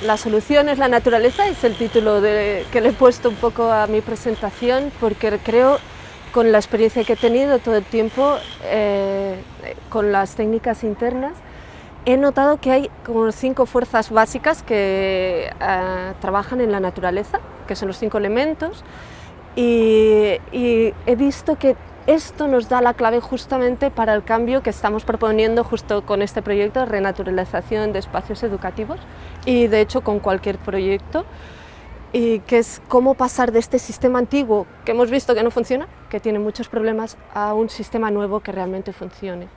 La solución es la naturaleza, es el título que le he puesto un poco a mi presentación, porque creo, con la experiencia que he tenido todo el tiempo, con las técnicas internas, he notado que hay como 5 fuerzas básicas que trabajan en la naturaleza, que son los 5 elementos, y he visto que esto nos da la clave justamente para el cambio que estamos proponiendo justo con este proyecto de renaturalización de espacios educativos y de hecho con cualquier proyecto, y que es cómo pasar de este sistema antiguo que hemos visto que no funciona, que tiene muchos problemas, a un sistema nuevo que realmente funcione.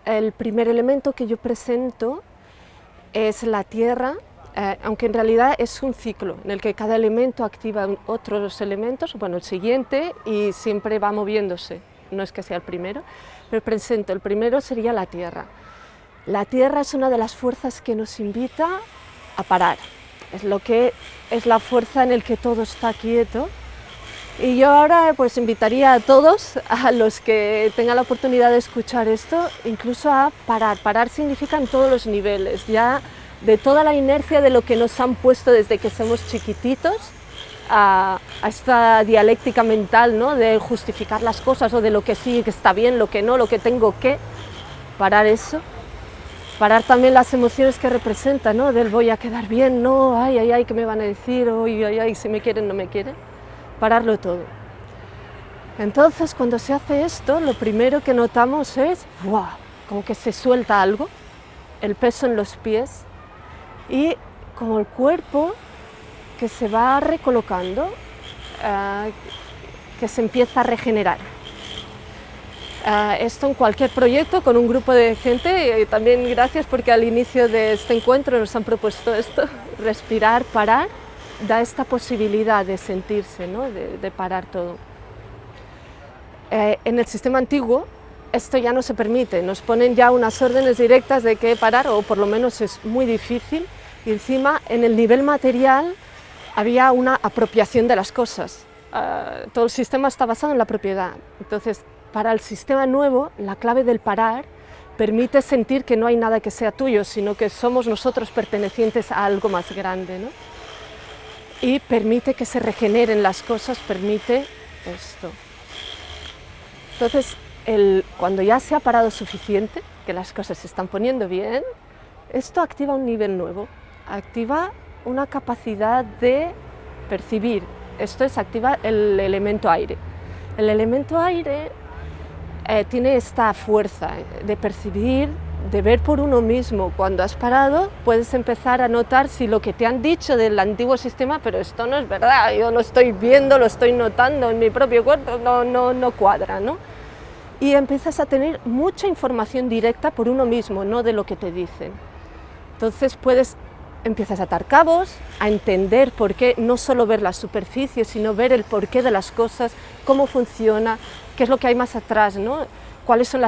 El primer elemento que yo presento es la tierra, aunque en realidad es un ciclo en el que cada elemento activa otros elementos, bueno, el siguiente, y siempre va moviéndose, no es que sea el primero, pero presento, el primero sería la tierra. La tierra es una de las fuerzas que nos invita a parar, es la fuerza en la que todo está quieto. Y yo ahora pues invitaría a todos, a los que tengan la oportunidad de escuchar esto, incluso a parar. Parar significa en todos los niveles, ya de toda la inercia de lo que nos han puesto desde que somos chiquititos, a esta dialéctica mental, ¿no?, de justificar las cosas o de lo que sí, que está bien, lo que no, lo que tengo que. Parar eso. Parar también las emociones que representa, ¿no?, del voy a quedar bien, no, ay, ay, ay, ¿qué me van a decir? Ay, ay, ay, si me quieren, no me quieren. Pararlo todo. Entonces, cuando se hace esto, lo primero que notamos es, ¡wow!, como que se suelta algo, el peso en los pies y como el cuerpo que se va recolocando, que se empieza a regenerar. Esto en cualquier proyecto con un grupo de gente, y también gracias porque al inicio de este encuentro nos han propuesto esto, respirar, parar, da esta posibilidad de sentirse, ¿no?, de parar todo. En el sistema antiguo esto ya no se permite, nos ponen ya unas órdenes directas de que parar, o por lo menos es muy difícil, y encima en el nivel material había una apropiación de las cosas. Todo el sistema está basado en la propiedad. Entonces, para el sistema nuevo, la clave del parar permite sentir que no hay nada que sea tuyo, sino que somos nosotros pertenecientes a algo más grande, ¿no? Y permite que se regeneren las cosas, permite esto. Entonces, cuando ya se ha parado suficiente, que las cosas se están poniendo bien, esto activa un nivel nuevo, activa una capacidad de percibir, esto es, activa el elemento aire. El elemento aire tiene esta fuerza de percibir, de ver por uno mismo. Cuando has parado, puedes empezar a notar si lo que te han dicho del antiguo sistema, pero esto no es verdad, yo lo estoy viendo, lo estoy notando en mi propio cuerpo, no cuadra, ¿no? Y empiezas a tener mucha información directa por uno mismo, no de lo que te dicen. Entonces empiezas a atar cabos, a entender por qué, no solo ver la superficie, sino ver el porqué de las cosas, cómo funciona, qué es lo que hay más atrás, ¿no? Cuáles son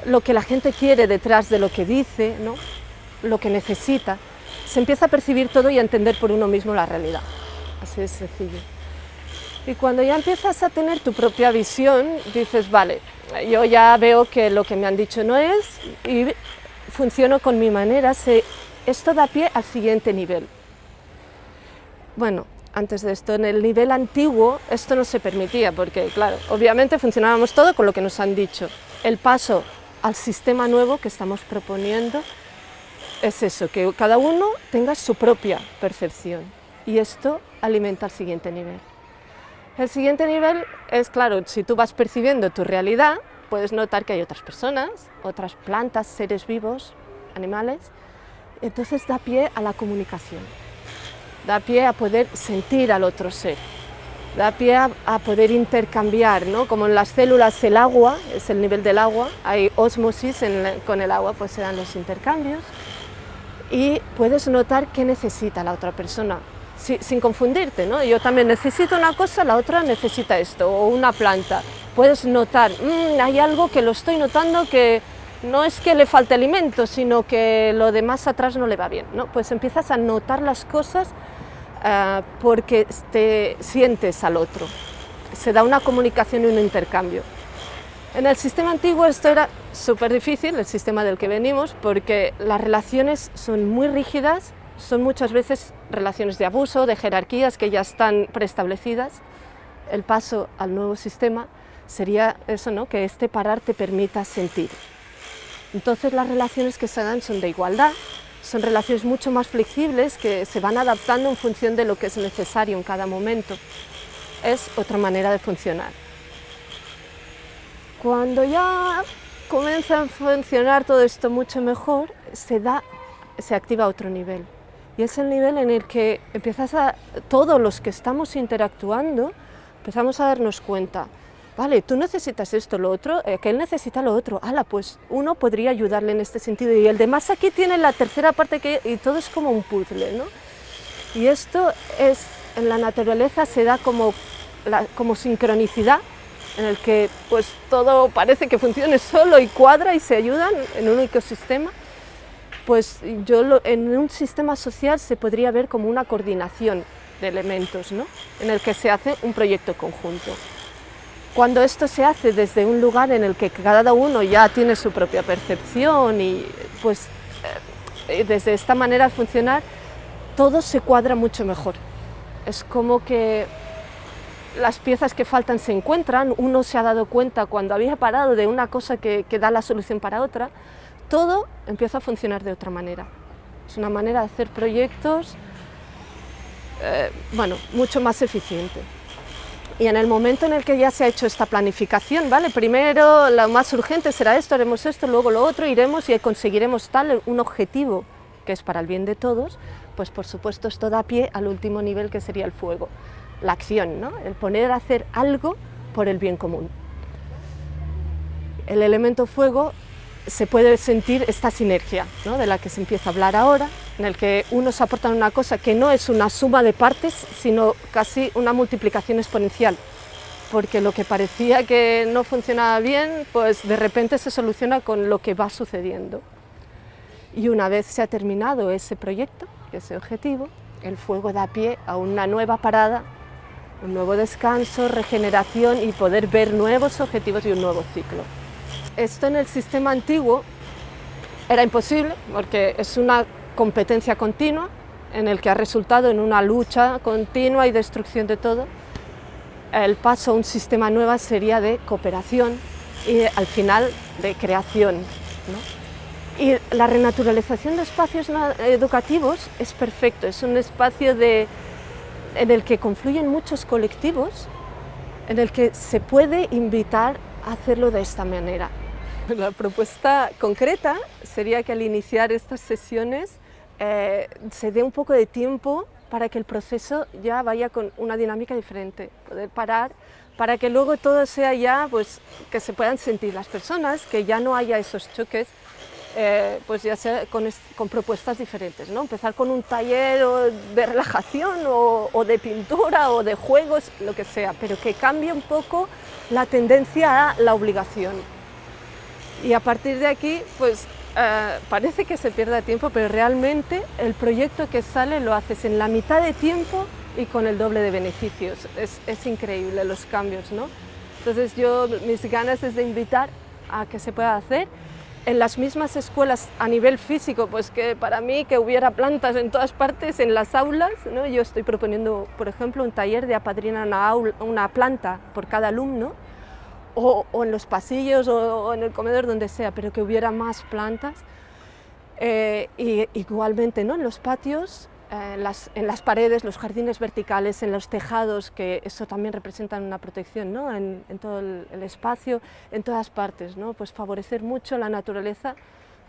lo que la gente quiere detrás de lo que dice, ¿no?, lo que necesita. Se empieza a percibir todo y a entender por uno mismo la realidad, así de sencillo. Y cuando ya empiezas a tener tu propia visión, dices, vale, yo ya veo que lo que me han dicho no es, y funciono con mi manera, esto da pie al siguiente nivel. Bueno, antes de esto, en el nivel antiguo esto no se permitía, porque claro, obviamente funcionábamos todo con lo que nos han dicho. El paso al sistema nuevo que estamos proponiendo es eso, que cada uno tenga su propia percepción, y esto alimenta el siguiente nivel. El siguiente nivel es, claro, si tú vas percibiendo tu realidad, puedes notar que hay otras personas, otras plantas, seres vivos, animales, entonces da pie a la comunicación, da pie a poder sentir al otro ser, da pie a poder intercambiar, ¿no? Como en las células el agua, es el nivel del agua, hay ósmosis con el agua, pues se dan los intercambios, y puedes notar qué necesita la otra persona, sin confundirte, ¿no? Yo también necesito una cosa, la otra necesita esto, o una planta. Puedes notar, hay algo que lo estoy notando que no es que le falte alimento, sino que lo de más atrás no le va bien, ¿no? Pues empiezas a notar las cosas porque te sientes al otro. Se da una comunicación y un intercambio. En el sistema antiguo esto era súper difícil, el sistema del que venimos, porque las relaciones son muy rígidas, son muchas veces relaciones de abuso, de jerarquías que ya están preestablecidas. El paso al nuevo sistema sería eso, ¿no? Que este parar te permita sentir. Entonces las relaciones que se dan son de igualdad, son relaciones mucho más flexibles que se van adaptando en función de lo que es necesario en cada momento. Es otra manera de funcionar. Cuando ya comienza a funcionar todo esto mucho mejor, se activa otro nivel. Y es el nivel en el que todos los que estamos interactuando, empezamos a darnos cuenta, vale, tú necesitas esto, lo otro, que él necesita lo otro, pues uno podría ayudarle en este sentido y el demás aquí tiene la tercera parte y todo es como un puzzle, ¿no? Y esto en la naturaleza se da como sincronicidad, en el que pues todo parece que funcione solo y cuadra y se ayudan en un ecosistema. Pues en un sistema social se podría ver como una coordinación de elementos, ¿no? En el que se hace un proyecto conjunto. Cuando esto se hace desde un lugar en el que cada uno ya tiene su propia percepción y pues desde esta manera de funcionar, todo se cuadra mucho mejor. Es como que las piezas que faltan se encuentran, uno se ha dado cuenta cuando había parado de una cosa que da la solución para otra, todo empieza a funcionar de otra manera. Es una manera de hacer proyectos mucho más eficiente. Y en el momento en el que ya se ha hecho esta planificación, ¿vale? Primero lo más urgente será esto, haremos esto, luego lo otro, iremos y conseguiremos un objetivo que es para el bien de todos, pues por supuesto esto da pie al último nivel que sería el fuego. La acción, ¿no? El poner a hacer algo por el bien común. El elemento fuego se puede sentir esta sinergia, ¿no? De la que se empieza a hablar ahora, en el que unos aportan una cosa que no es una suma de partes, sino casi una multiplicación exponencial, porque lo que parecía que no funcionaba bien, pues de repente se soluciona con lo que va sucediendo. Y una vez se ha terminado ese proyecto, ese objetivo, el fuego da pie a una nueva parada, un nuevo descanso, regeneración y poder ver nuevos objetivos y un nuevo ciclo. Esto en el sistema antiguo era imposible porque es una competencia continua en el que ha resultado en una lucha continua y destrucción de todo. El paso a un sistema nuevo sería de cooperación y al final de creación, ¿no? Y la renaturalización de espacios educativos es perfecto, es un espacio en el que confluyen muchos colectivos, en el que se puede invitar a hacerlo de esta manera. La propuesta concreta sería que al iniciar estas sesiones se dé un poco de tiempo para que el proceso ya vaya con una dinámica diferente, poder parar para que luego todo sea ya, pues que se puedan sentir las personas, que ya no haya esos choques, pues ya sea con propuestas diferentes, ¿no? Empezar con un taller de relajación o de pintura o de juegos, lo que sea, pero que cambie un poco la tendencia a la obligación. Y a partir de aquí, pues parece que se pierda tiempo, pero realmente el proyecto que sale lo haces en la mitad de tiempo y con el doble de beneficios. Es increíble los cambios, ¿no? Entonces mis ganas es de invitar a que se pueda hacer en las mismas escuelas a nivel físico, pues que para mí que hubiera plantas en todas partes, en las aulas, ¿no? Yo estoy proponiendo, por ejemplo, un taller de apadrinar una planta por cada alumno, o en los pasillos o en el comedor, donde sea, pero que hubiera más plantas. Y igualmente, ¿no? En los patios, en las paredes, los jardines verticales, en los tejados, que eso también representa una protección, ¿no? En todo el espacio, en todas partes, ¿no? Pues favorecer mucho la naturaleza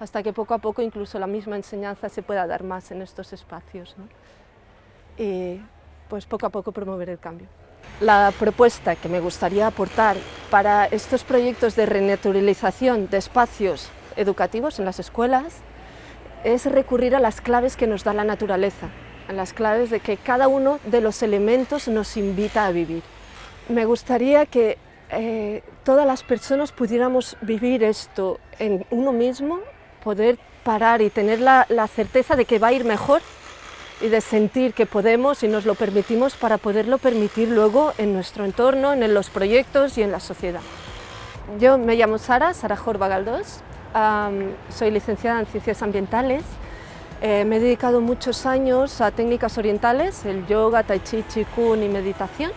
hasta que poco a poco incluso la misma enseñanza se pueda dar más en estos espacios, ¿no? Y pues poco a poco promover el cambio. La propuesta que me gustaría aportar para estos proyectos de renaturalización de espacios educativos en las escuelas es recurrir a las claves que nos da la naturaleza, a las claves de que cada uno de los elementos nos invita a vivir. Me gustaría que todas las personas pudiéramos vivir esto en uno mismo, poder parar y tener la certeza de que va a ir mejor y de sentir que podemos y nos lo permitimos para poderlo permitir luego en nuestro entorno, en los proyectos y en la sociedad. Yo me llamo Sara Jorba Galdós, soy licenciada en Ciencias Ambientales. Me he dedicado muchos años a técnicas orientales, el yoga, tai chi, qigong y meditación.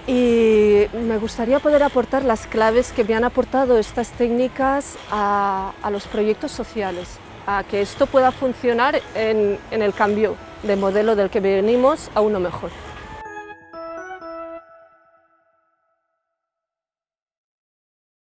Y me gustaría poder aportar las claves que me han aportado estas técnicas a los proyectos sociales, a que esto pueda funcionar en el cambio de modelo del que venimos a uno mejor.